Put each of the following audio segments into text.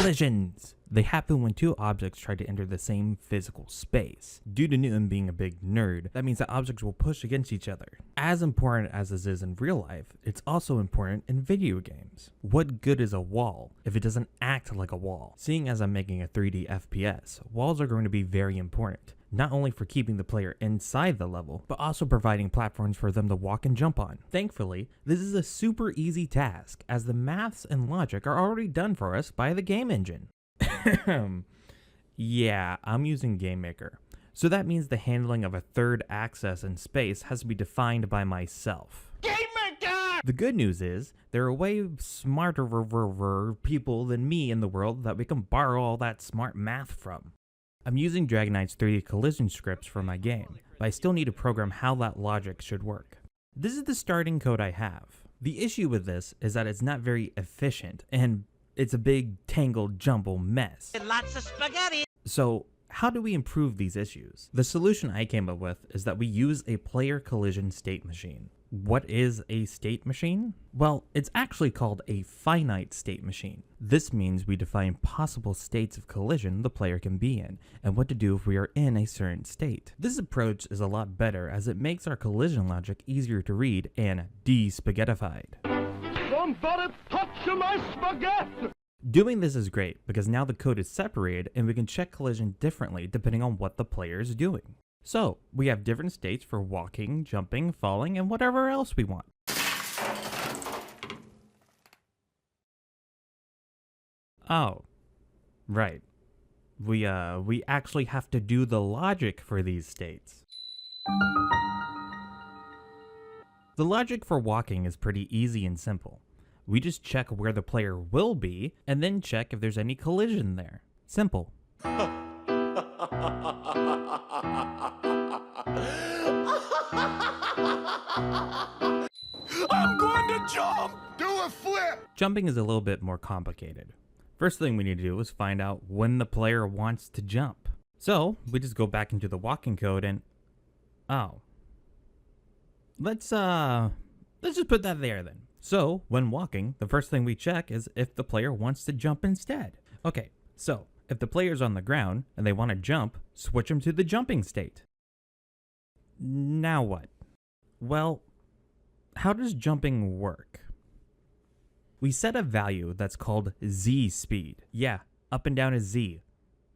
Collisions! They happen when two objects try to enter the same physical space. Due to Newton being a big nerd, that means that objects will push against each other. As important as this is in real life, it's also important in video games. What good is a wall if it doesn't act like a wall? Seeing as I'm making a 3D FPS, walls are going to be very important. Not only for keeping the player inside the level, but also providing platforms for them to walk and jump on. Thankfully, this is a super easy task, as the maths and logic are already done for us by the game engine. Yeah, I'm using GameMaker. So that means the handling of a third axis in space has to be defined by myself. GameMaker! The good news is, there are way smarter people than me in the world that we can borrow all that smart math from. I'm using Dragon Knight's 3D collision scripts for my game, but I still need to program how that logic should work. This is the starting code I have. The issue with this is that it's not very efficient, and it's a big tangled jumble mess. Lots of spaghetti! So how do we improve these issues? The solution I came up with is that we use a player collision state machine. What is a state machine? Well, it's actually called a finite state machine. This means we define possible states of collision the player can be in, and what to do if we are in a certain state. This approach is a lot better as it makes our collision logic easier to read and de-spaghettified. Somebody touch my spaghetti! Doing this is great because now the code is separated and we can check collision differently depending on what the player is doing. So, we have different states for walking, jumping, falling, and whatever else we want. Oh, right. We actually have to do the logic for these states. The logic for walking is pretty easy and simple. We just check where the player will be, and then check if there's any collision there. Simple. I'm going to jump! Do a flip! Jumping is a little bit more complicated. First thing we need to do is find out when the player wants to jump. So, we just go back into the walking code and... Oh. Let's just put that there then. So, when walking, the first thing we check is if the player wants to jump instead. Okay, so, if the player's on the ground and they want to jump, switch them to the jumping state. Now what? Well, how does jumping work? We set a value that's called Z speed. Yeah, up and down is Z.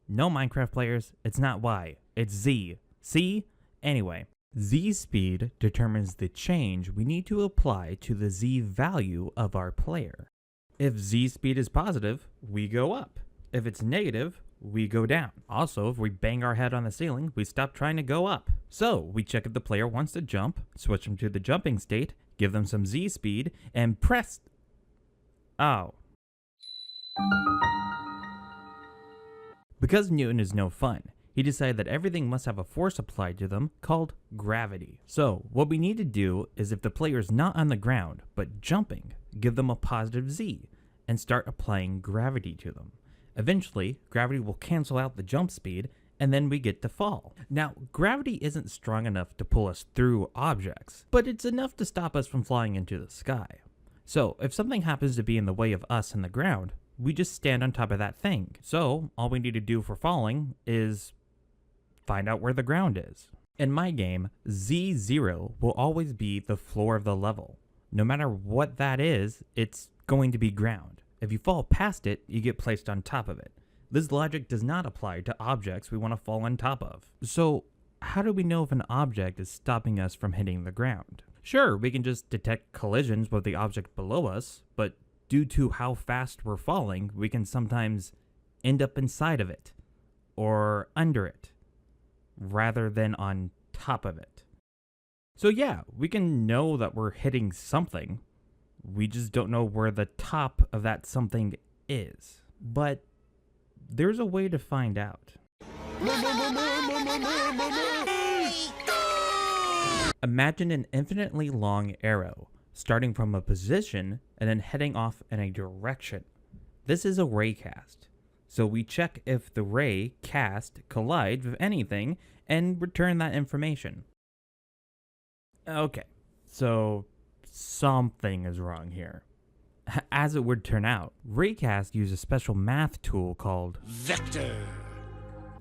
No Minecraft players, it's not Y, it's Z. See? Anyway. Z speed determines the change we need to apply to the Z value of our player. If Z speed is positive, we go up. If it's negative, we go down. Also, if we bang our head on the ceiling, we stop trying to go up. So, we check if the player wants to jump, switch them to the jumping state, give them some Z speed, and press... Oh. Because Newton is no fun, he decided that everything must have a force applied to them called gravity. So, what we need to do is if the player is not on the ground, but jumping, give them a positive Z, and start applying gravity to them. Eventually, gravity will cancel out the jump speed, and then we get to fall. Now, gravity isn't strong enough to pull us through objects, but it's enough to stop us from flying into the sky. So, if something happens to be in the way of us in the ground, we just stand on top of that thing. So, all we need to do for falling is find out where the ground is. In my game, Z0 will always be the floor of the level. No matter what that is, it's going to be ground. If you fall past it, you get placed on top of it. This logic does not apply to objects we want to fall on top of. So, how do we know if an object is stopping us from hitting the ground? Sure, we can just detect collisions with the object below us, but due to how fast we're falling, we can sometimes end up inside of it, or under it, rather than on top of it. So yeah, we can know that we're hitting something. We just don't know where the top of that something is. But there's a way to find out. Imagine an infinitely long arrow, starting from a position and then heading off in a direction. This is a raycast. So we check if the ray cast collides with anything and return that information. Okay, so something is wrong here. As it would turn out, Raycasts use a special math tool called Vector.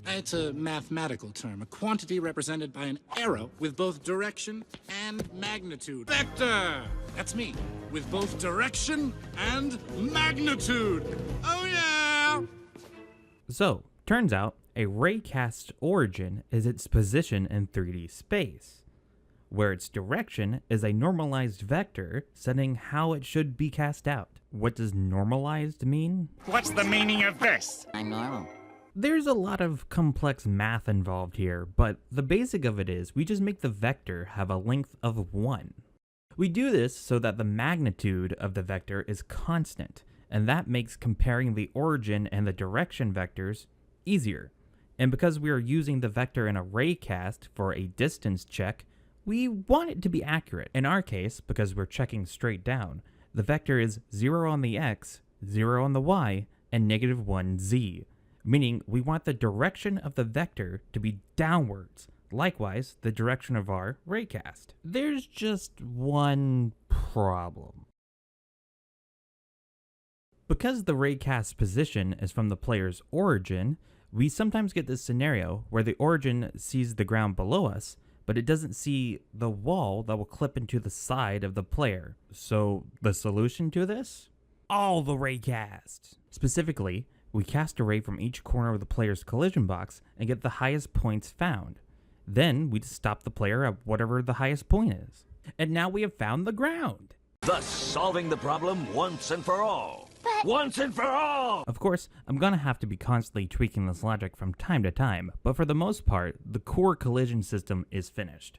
It's a mathematical term, a quantity represented by an arrow with both direction and magnitude. Vector! That's me, with both direction and magnitude. Oh yeah! So, turns out, a raycast's origin is its position in 3D space, where its direction is a normalized vector setting how it should be cast out. What does normalized mean? What's the meaning of this? I'm normal. There's a lot of complex math involved here, but the basic of it is we just make the vector have a length of 1. We do this so that the magnitude of the vector is constant, and that makes comparing the origin and the direction vectors easier. And because we are using the vector in a raycast for a distance check, we want it to be accurate. In our case, because we're checking straight down, the vector is 0 on the x, 0 on the y, and -1z, meaning we want the direction of the vector to be downwards. Likewise, the direction of our raycast. There's just one problem. Because the raycast's position is from the player's origin, we sometimes get this scenario where the origin sees the ground below us, but it doesn't see the wall that will clip into the side of the player. So the solution to this? All the raycasts. Specifically, we cast a ray from each corner of the player's collision box and get the highest points found. Then we just stop the player at whatever the highest point is. And now we have found the ground. Thus solving the problem once and for all. Once and for all! Of course, I'm gonna have to be constantly tweaking this logic from time to time, but for the most part, the core collision system is finished.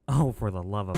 Oh, for the love of...